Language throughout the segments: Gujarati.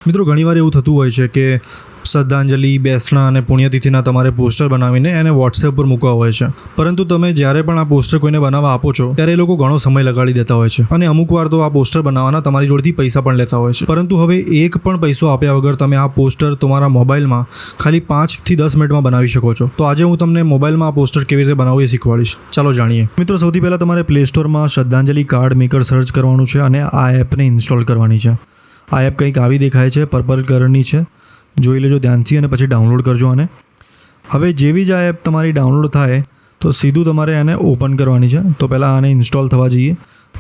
મિત્રો ઘણીવાર એવું થતું હોય છે કે શ્રદ્ધાંજલિ, બેસણા અને પુણ્યતિથિના તમારે પોસ્ટર બનાવીને એને વોટ્સએપ પર મૂકવા હોય છે. પરંતુ તમે જ્યારે પણ આ પોસ્ટર કોઈને બનાવવા આપો છો ત્યારે એ લોકો ઘણો સમય લગાડી દેતા હોય છે અને અમુક વાર તો આ પોસ્ટર બનાવવાના તમારી જોડેથી પૈસા પણ લેતા હોય છે. પરંતુ હવે એક પણ પૈસો આપ્યા વગર તમે આ પોસ્ટર તમારા મોબાઈલમાં ખાલી 5 થી 10 મિનિટમાં બનાવી શકો છો. તો આજે હું તમને મોબાઈલમાં આ પોસ્ટર કેવી રીતે બનાવવું એ શીખવાડીશ. ચાલો જાણીએ. મિત્રો સૌથી પહેલાં તમારે પ્લે સ્ટોરમાં શ્રદ્ધાંજલિ કાર્ડ મેકર સર્ચ કરવાનું છે અને આ એપને ઇન્સ્ટોલ કરવાની છે. આ એપ કંઈક આવી દેખાય છે, પર્પલ કલરની છે. જોઈ લેજો ધ્યાનથી અને પછી ડાઉનલોડ કરજો આને. હવે જેવી જ આ એપ તમારી ડાઉનલોડ થાય તો સીધું તમારે આને ઓપન કરવાની છે. તો પહેલાં આને ઇન્સ્ટોલ થવા જઈએ.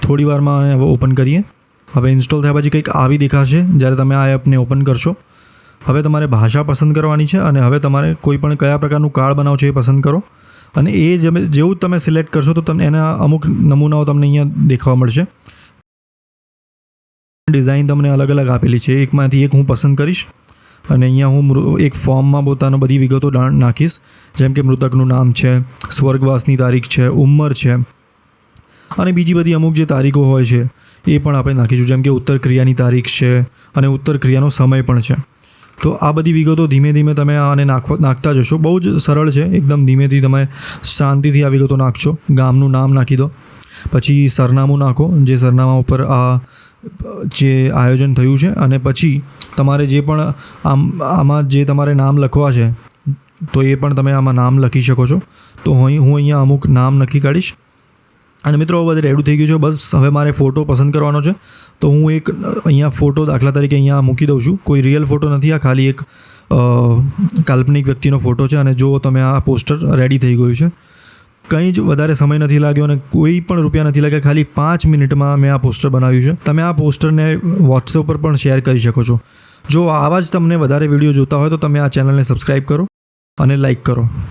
થોડી વારમાં આને હવે ઓપન કરીએ. હવે ઇન્સ્ટોલ થયા પછી કંઈક આવી દેખાશે જ્યારે તમે આ એપને ઓપન કરશો. હવે તમારે ભાષા પસંદ કરવાની છે અને હવે તમારે કોઈ પણ કયા પ્રકારનું કાર્ડ બનાવો છો એ પસંદ કરો. અને એ જેવું તમે સિલેક્ટ કરશો તો તમને એના અમુક નમૂનાઓ તમને અહીંયા દેખાવા મળશે. ડિઝાઇન તમને અલગ અલગ આપેલી છે. એકમાંથી એક હું પસંદ કરીશ અને અહીંયા હું એક ફોર્મમાં પોતાનો બધી વિગતો નાખીશ. જેમ કે મૃતકનું નામ છે, સ્વર્ગવાસની તારીખ છે, ઉંમર છે અને બીજી બધી અમુક જે તારીખો હોય છે એ પણ આપણે નાખીશું. જેમ કે ઉત્તર ક્રિયાની તારીખ છે અને ઉત્તર ક્રિયાનો સમય પણ છે. તો આ બધી વિગતો ધીમે ધીમે તમે આને નાખતા જશો. બહુ જ સરળ છે એકદમ. ધીમેથી તમે શાંતિથી આ વિગતો નાખશો. ગામનું નામ નાખી દો, પછી સરનામું નાખો, જે સરનામા ઉપર આ જે આયોજન થયું છે, અને પછી તમારે જે પણ આમાં જે તમારે નામ લખવા છે તો એ પણ તમે આમાં નામ લખી શકો છો. તો હું અહીંયા અમુક નામ લખી કાઢીશ. અને મિત્રો બધે રેડી થઈ ગયું છે. બસ હવે મારે ફોટો પસંદ કરવાનો છે. તો હું એક અહીંયા ફોટો દાખલા તરીકે અહીંયા મૂકી દઉં છું. કોઈ રિયલ ફોટો નથી, આ ખાલી એક કાલ્પનિક વ્યક્તિનો ફોટો છે. અને જો તમે આ પોસ્ટર રેડી થઈ ગયું છે. કંઈ જ વધારે સમય નથી લાગ્યો અને કોઈ પણ રૂપિયા નથી લાગ્યા. ખાલી 5 મિનિટમાં મેં આ પોસ્ટર બનાવ્યું છે. તમે આ પોસ્ટરને વોટ્સએપ પર પણ શેર કરી શકો છો. જો આવા જ તમને વધારે વિડીયો જોતા હોય તો તમે આ ચેનલને સબસ્ક્રાઈબ કરો અને લાઈક કરો.